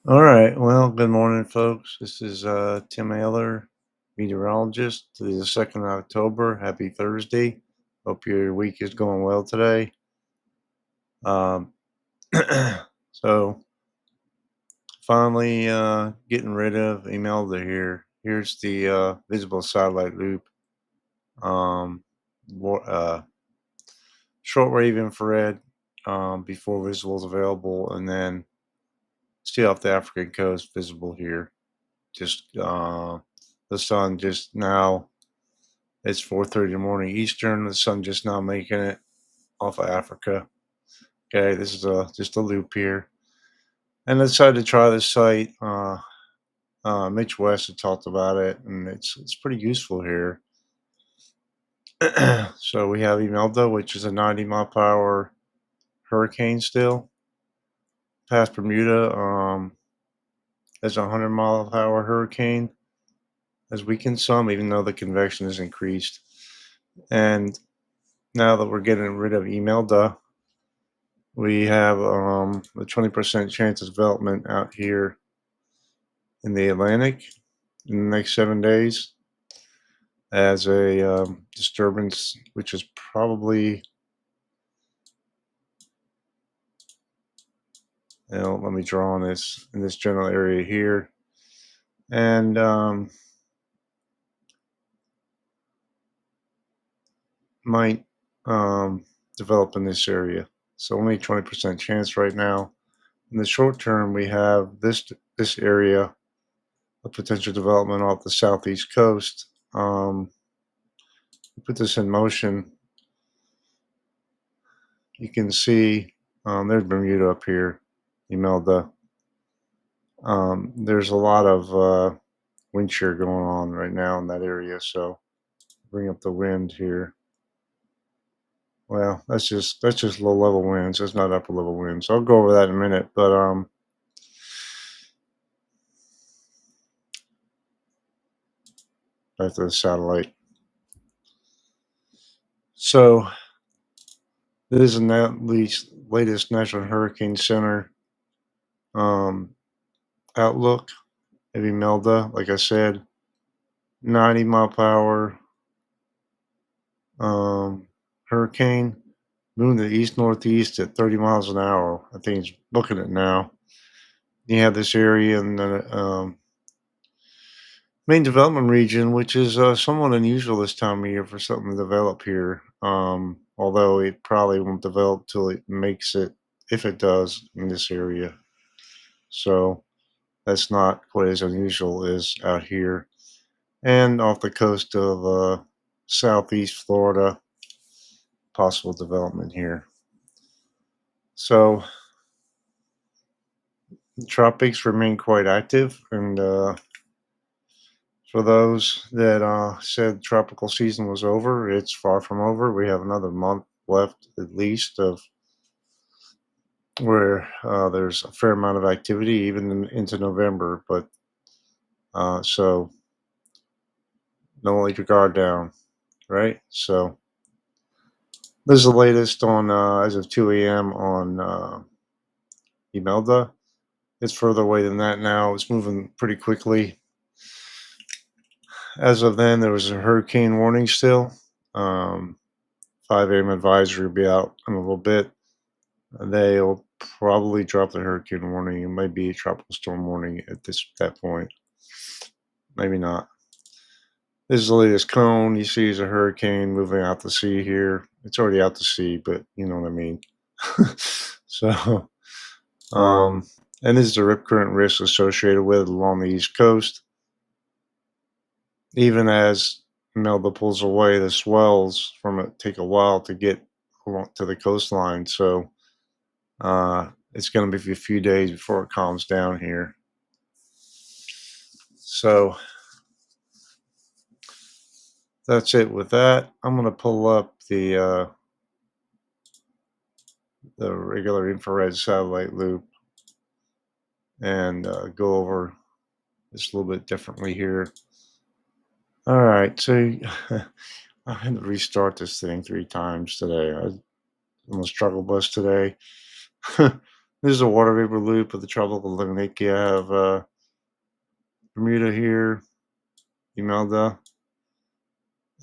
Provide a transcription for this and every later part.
All right. Well, good morning, folks. This is Tim Ealer, meteorologist. Today is the 2nd of October. Happy Thursday. Hope your week is going well today. Um, so, finally getting rid of Imelda here. Here's the visible satellite loop. Um, uh, Shortwave infrared before visible is available, and then still off the African coast visible here. Just the sun just now. It's 4:30 in the morning Eastern. The sun just now making it off of Africa. Okay, this is just a loop here, and I decided to try this site. Mitch West had talked about it, and it's pretty useful here. So we have Imelda, which is a 90-mile-per-hour hurricane still. Past Bermuda, as a 100-mile-per-hour hurricane has weakened some, even though the convection has increased. And now that we're getting rid of Imelda, we have a 20% chance of development out here in the Atlantic in the next 7 days as a disturbance, which is probably, let me draw on this in this general area here. And might develop in this area. So only 20% chance right now. In the short term, we have this area of potential development off the southeast coast. Put this in motion. You can see there's Bermuda up here, Imelda. There's a lot of wind shear going on right now in that area, so bring up the wind here. Well, that's just low level winds. That's not upper level winds. I'll go over that in a minute, but back to the satellite. So this is the latest National Hurricane Center um, outlook of Imelda. Like I said, 90-mile-per-hour hurricane moving to the east northeast at 30 miles an hour. I think it's booking it now. You have this area in the main development region, which is somewhat unusual this time of year for something to develop here. Although it probably won't develop till it makes it, if it does, in this area. So that's not quite as unusual as out here and off the coast of southeast Florida. Possible development here. So the tropics remain quite active, and for those that said tropical season was over, it's far from over. We have another month left at least of where there's a fair amount of activity, even into November. But so don't let your guard down, right? So this is the latest on as of 2 a.m. on Imelda. It's further away than that now. It's moving pretty quickly. As of then, there was a hurricane warning still. 5 a.m. advisory will be out in a little bit. They'll probably drop the hurricane warning. It might be a tropical storm warning at that point. Maybe not. This is the latest cone. You see is a hurricane moving out to sea here. It's already out to sea, but you know what I mean. So, and this is the rip current risk associated with it along the East Coast. Even as Melba pulls away, the swells from it take a while to get along to the coastline. So it's going to be a few days before it calms down here. So that's it with that. I'm going to pull up the regular infrared satellite loop and go over this a little bit differently here. All right, so I had to restart this thing 3 times today. I'm on the struggle bus today. This is a water vapor loop of the tropical lake. You have Bermuda here, Imelda,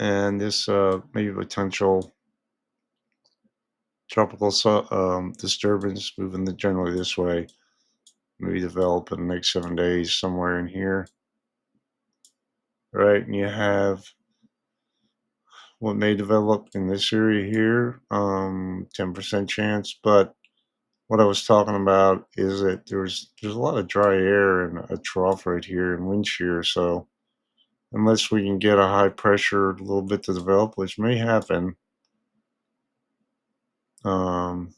and this maybe potential tropical disturbance moving generally this way. Maybe develop in the next 7 days somewhere in here, right? And you have what may develop in this area here, 10% chance. But what I was talking about is that there's a lot of dry air and a trough right here and wind shear. So unless we can get a high pressure a little bit to develop, which may happen, um,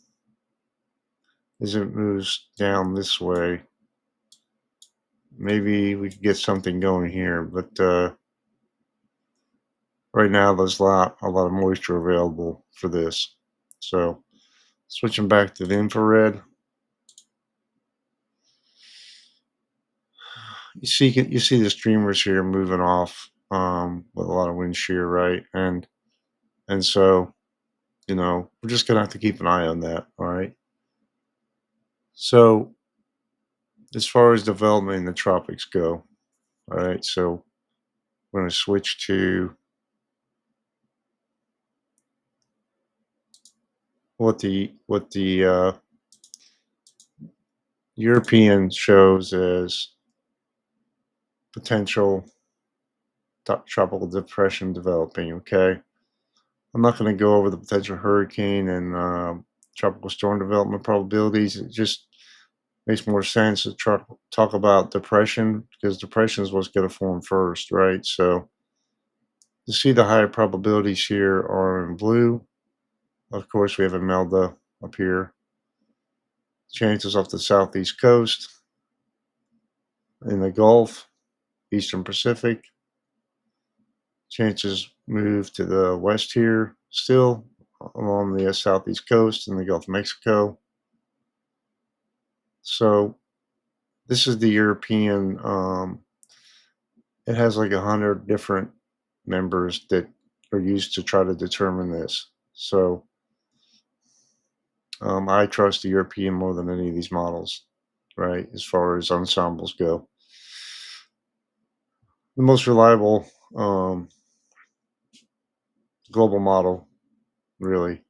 as it moves down this way, maybe we could get something going here. But right now, there's a lot of moisture available for this. So switching back to the infrared, you see the streamers here moving off with a lot of wind shear, right? And so we're just gonna have to keep an eye on that. All right. So as far as development in the tropics go, all right. So we're gonna switch to what the European shows as potential tropical depression developing. Okay. I'm not going to go over the potential hurricane and tropical storm development probabilities. It just makes more sense to talk about depression because depression is what's going to form first, right? So you see the higher probabilities here are in blue. Of course, we have Imelda up here. Chances off the southeast coast, in the Gulf, Eastern Pacific. Chances move to the west here, still along the southeast coast in the Gulf of Mexico. So this is the European. It has like 100 different members that are used to try to determine this. So I trust the European more than any of these models, right? As far as ensembles go, the most reliable global model, really.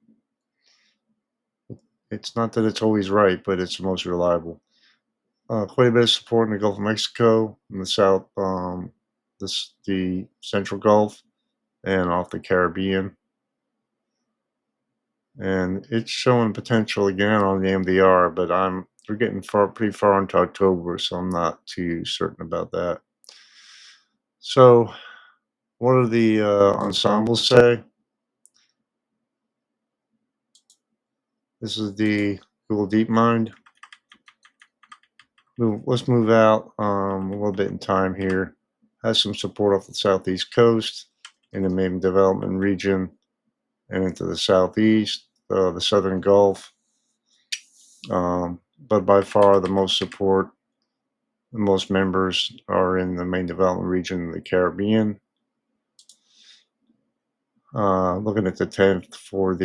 It's not that it's always right, but it's the most reliable. Quite a bit of support in the Gulf of Mexico, in the south, the Central Gulf, and off the Caribbean. And it's showing potential again on the MDR, but we're getting pretty far into October, so I'm not too certain about that. So, what do the ensembles say? This is the Google DeepMind. Let's move out a little bit in time here. Has some support off the southeast coast in the main development region and into the southeast, the southern Gulf. But by far the most support, the most members are in the main development region in the Caribbean. Looking at the 10th for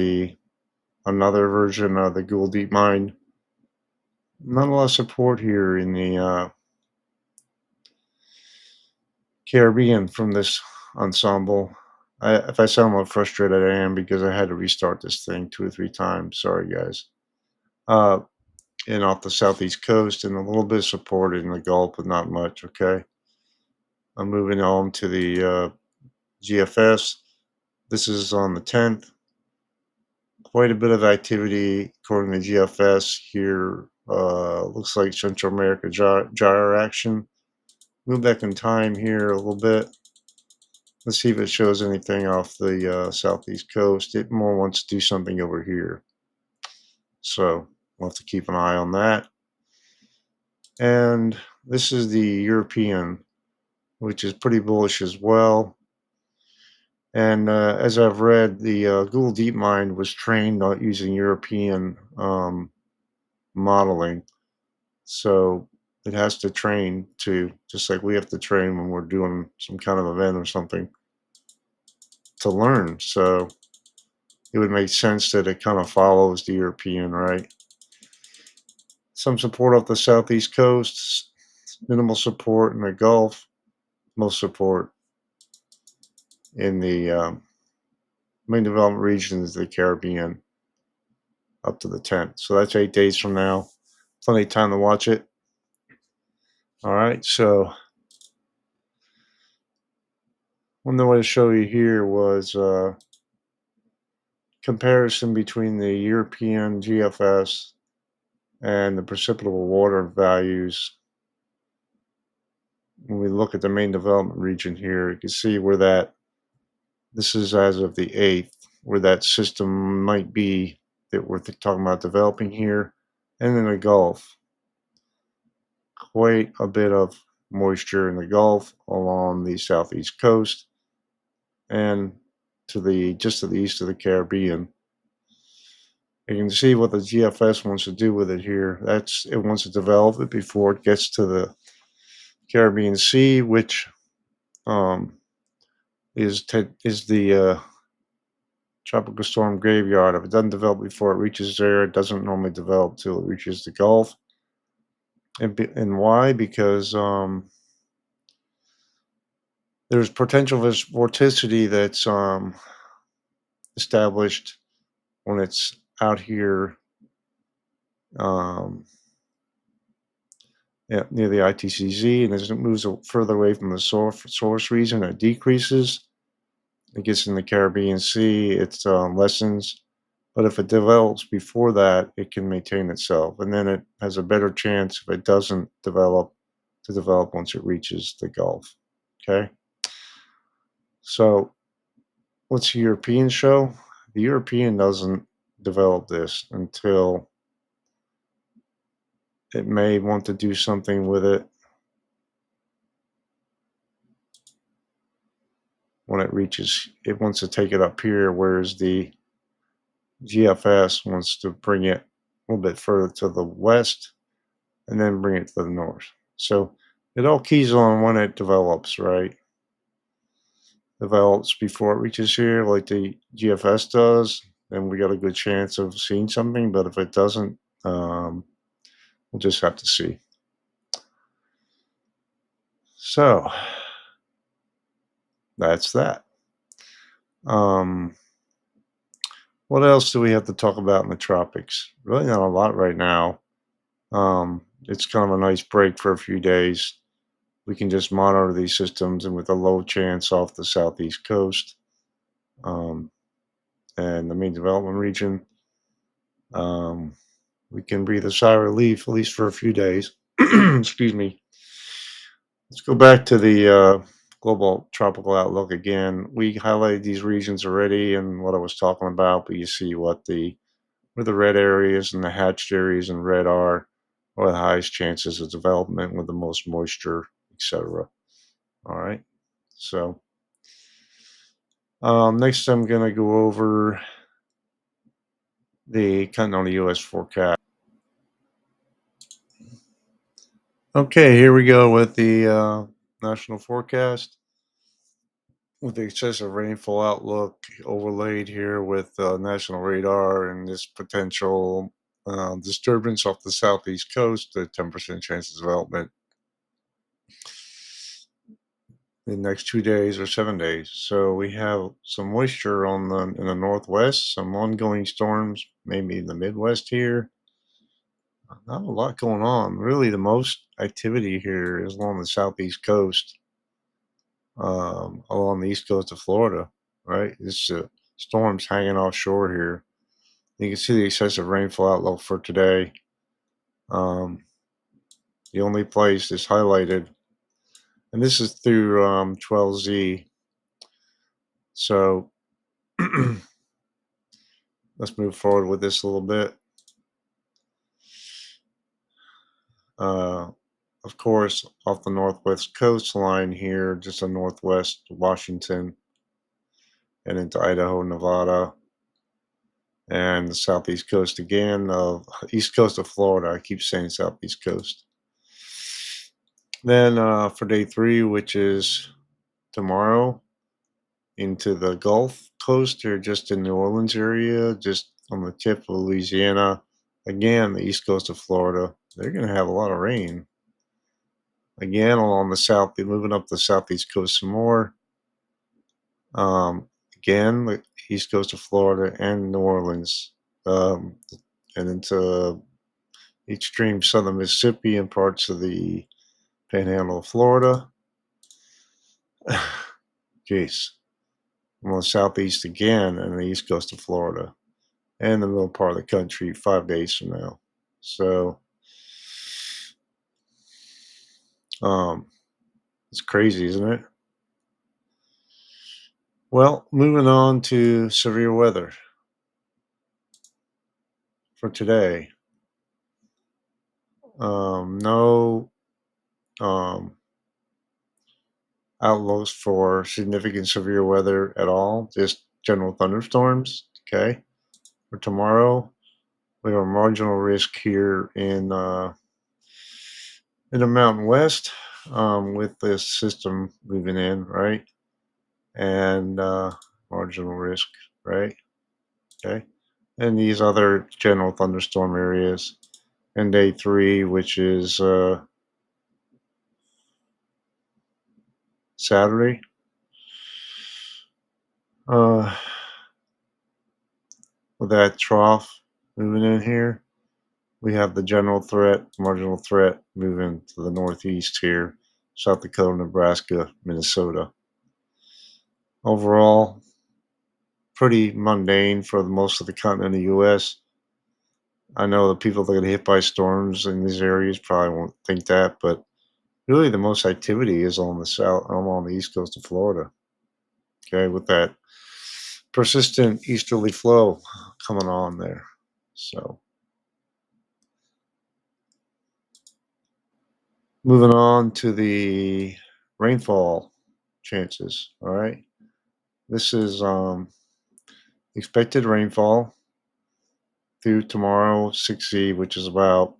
another version of the Google DeepMind. Not a lot of support here in the Caribbean from this ensemble. If I sound a little frustrated, I am because I had to restart this thing 2 or 3 times. Sorry, guys. Uh, and off the southeast coast, and a little bit of support in the Gulf, but not much. Okay. I'm moving on to the GFS. This is on the 10th. Quite a bit of activity according to GFS here. Looks like Central America gyre action. Move back in time here a little bit. Let's see if it shows anything off the southeast coast. It more wants to do something over here. So we'll have to keep an eye on that. And this is the European, which is pretty bullish as well. And as I've read, the Google DeepMind was trained on using European modeling. So it has to train to, just like we have to train when we're doing some kind of event or something to learn. So it would make sense that it kind of follows the European, right? some support off the southeast coast, minimal support in the Gulf, most support in the main development regions of the Caribbean up to the 10th. So that's 8 days from now. Plenty of time to watch it. All right. So one thing I wanted to show you here was comparison between the European GFS and the precipitable water values. When we look at the main development region here, you can see where this is as of the 8th, where that system might be that we're talking about developing here. And in the Gulf, quite a bit of moisture in the Gulf along the southeast coast and just to the east of the Caribbean. You can see what the GFS wants to do with it here. It wants to develop it before it gets to the Caribbean Sea, which um, is the tropical storm graveyard. If it doesn't develop before it reaches there, it doesn't normally develop till it reaches the Gulf. And why? Because there's potential vorticity that's established when it's out here um, near the ITCZ, and as it moves further away from the source region, it decreases. It gets in the Caribbean Sea, it lessens. But if it develops before that, it can maintain itself, and then it has a better chance if it doesn't develop to develop once it reaches the Gulf. Okay. So what's the European show? The European doesn't develop this until it may want to do something with it when it wants to take it up here, whereas the GFS wants to bring it a little bit further to the west and then bring it to the north. So it all keys on when it develops, right? Develops before it reaches here, like the GFS does, then we got a good chance of seeing something. But if it doesn't, we'll just have to see. So that's that. What else do we have to talk about in the tropics? Really not a lot right now. It's kind of a nice break for a few days. We can just monitor these systems, and with a low chance off the southeast coast and the main development region, um, we can breathe a sigh of relief, at least for a few days. Excuse me. Let's go back to the global tropical outlook again. We highlighted these regions already and what I was talking about, but you see where the red areas and the hatched areas in red are the highest chances of development with the most moisture, etc. All right. So next, I'm going to go over the Continental U.S. forecast. Okay, here we go with the national forecast with the excessive rainfall outlook overlaid here with national radar and this potential disturbance off the southeast coast, the 10% chance of development in the next 2 days or 7 days. So we have some moisture in the northwest, some ongoing storms, maybe in the Midwest here. Not a lot going on. Really, the most activity here is along the southeast coast, along the east coast of Florida, right? It's storms hanging offshore here. You can see the excessive rainfall outlook for today. The only place is highlighted, and this is through 12Z. So let's move forward with this a little bit. Of course, off the northwest coastline here, just a northwest Washington and into Idaho, Nevada, and the southeast coast again of east coast of Florida. I keep saying southeast coast. Then for day 3, which is tomorrow, into the Gulf Coast here, just in New Orleans area, just on the tip of Louisiana, again the east coast of Florida, they're going to have a lot of rain. Again, along the south, they're moving up the southeast coast some more. Again, the east coast of Florida and New Orleans, um, and into extreme southern Mississippi and parts of the panhandle of Florida. Jeez. I'm on the southeast again and the east coast of Florida and the middle part of the country 5 days from now. So, um, it's crazy, isn't it? Well, moving on to severe weather for today. No um, outlooks for significant severe weather at all, just general thunderstorms. Okay. For tomorrow, we have a marginal risk here in the Mountain West with this system moving in, right? And marginal risk, right? Okay. And these other general thunderstorm areas. And day 3, which is Saturday. Uh, with that trough moving in here, we have the general threat, marginal threat moving to the northeast here, South Dakota, Nebraska, Minnesota. Overall, pretty mundane for most of the continental U.S. I know the people that get hit by storms in these areas probably won't think that, but really the most activity is on the south, along the east coast of Florida. Okay, with that persistent easterly flow coming on there. So, moving on to the rainfall chances. All right, this is expected rainfall through tomorrow 6Z, which is about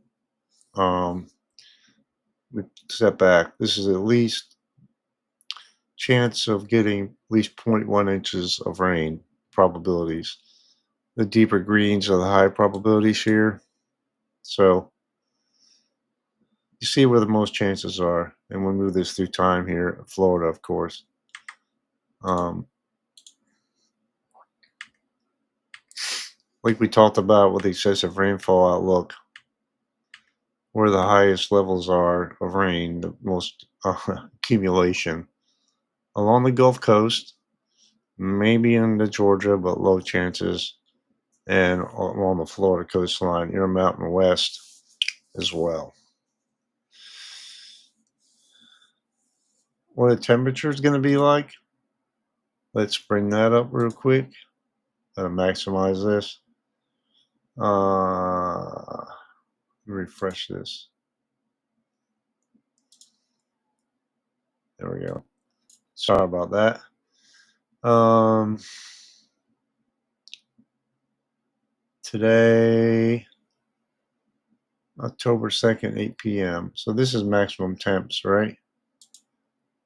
we step back. This is at least chance of getting at least zero point 0.1 inches of rain probabilities. The deeper greens are the high probabilities here. So you see where the most chances are. And we'll move this through time here, Florida, of course. Like we talked about with the excessive rainfall outlook, where the highest levels are of rain, the most accumulation along the Gulf Coast, maybe into Georgia, but low chances, and along the Florida coastline, Intermountain West as well. What the temperature is going to be like? Let's bring that up real quick. Maximize this. Refresh this. There we go. Sorry about that. Today, October 2nd, 8 p.m. So this is maximum temps, right?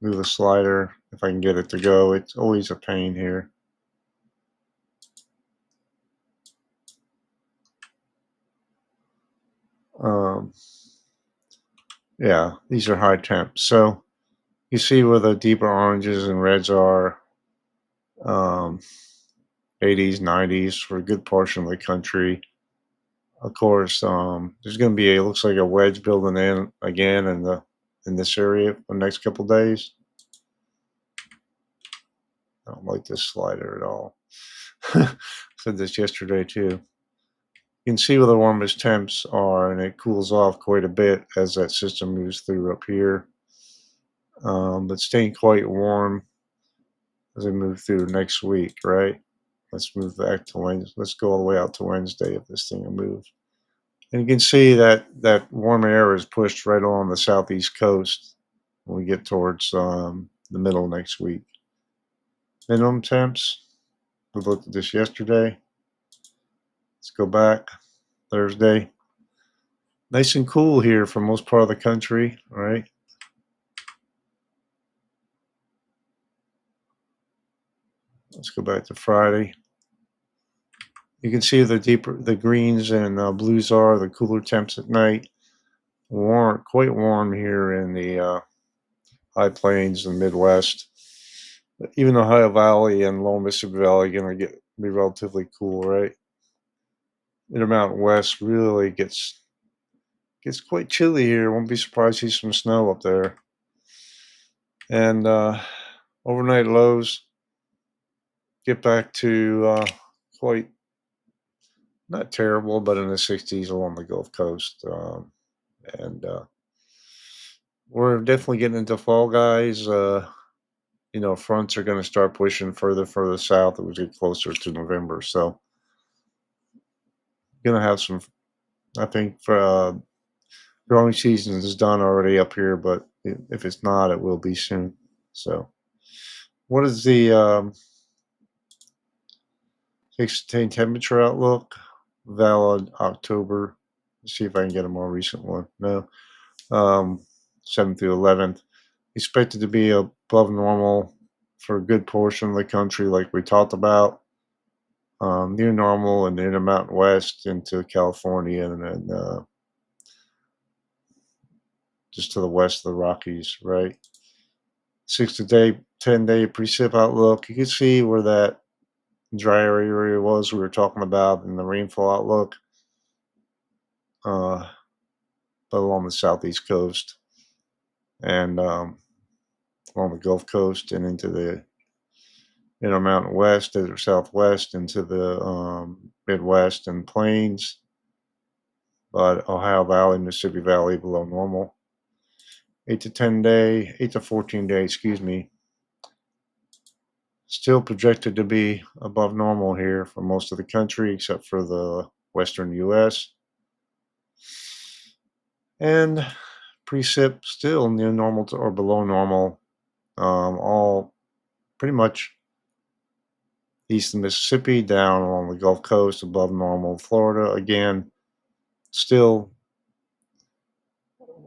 Move the slider if I can get it to go. It's always a pain here. Yeah, these are high temps. So you see where the deeper oranges and reds are, 80s, 90s for a good portion of the country. Of course, there's going to be it looks like a wedge building in again in this area for the next couple days. I don't like this slider at all. Said this yesterday too. You can see where the warmest temps are, and it cools off quite a bit as that system moves through up here. But staying quite warm as we move through next week, right? Let's move back to Wednesday. Let's go all the way out to Wednesday if this thing will move. And you can see that warm air is pushed right along the southeast coast when we get towards the middle of next week. Minimum temps. We looked at this yesterday. Let's go back. Thursday. Nice and cool here for most part of the country, all right? Let's go back to Friday. You can see the deeper the greens and blues are the cooler temps at night. warm, quite warm here in the high plains and Midwest. Even the Ohio Valley and Lower Mississippi Valley are going to be relatively cool, right? Intermountain West really gets quite chilly here. Won't be surprised to see some snow up there. And overnight lows get back to quite not terrible, but in the 60s along the Gulf Coast. And we're definitely getting into fall, guys. Fronts are going to start pushing further south as we get closer to November. So, going to have some, I think, for growing season is done already up here, but if it's not, it will be soon. So, what is the fixed temperature outlook? Valid October. Let's see if I can get a more recent one. No. 7th through 11th. Expected to be above normal for a good portion of the country, like we talked about. Near normal in the Intermountain West into California, and then just to the west of the Rockies, right? 6 to 10-day precip outlook. You can see where that drier area was we were talking about in the rainfall outlook, but along the southeast coast and along the Gulf Coast and into the Intermountain West, desert Southwest, into the Midwest and plains, but Ohio Valley, Mississippi Valley below normal. 8 to 14 day, excuse me. Still projected to be above normal here for most of the country, except for the western U.S. And precip still near normal to or below normal, all pretty much east of Mississippi, down along the Gulf Coast, above normal. Florida, again, still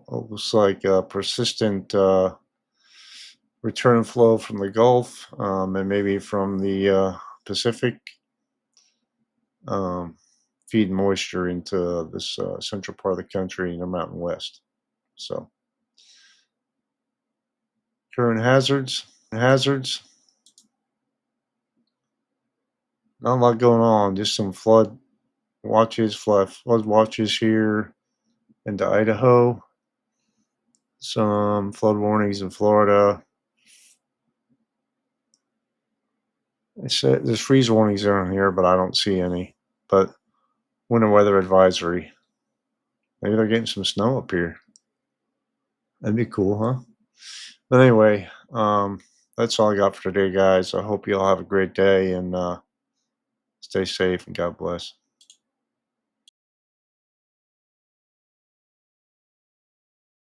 looks like a persistent return flow from the Gulf and maybe from the Pacific, feed moisture into this central part of the country in the Mountain West. So, current hazards, not a lot going on. Just some flood watches here into Idaho. Some flood warnings in Florida. There's freeze warnings around here, but I don't see any. But winter weather advisory. Maybe they're getting some snow up here. That'd be cool, huh? But anyway, that's all I got for today, guys. I hope you all have a great day and stay safe and God bless.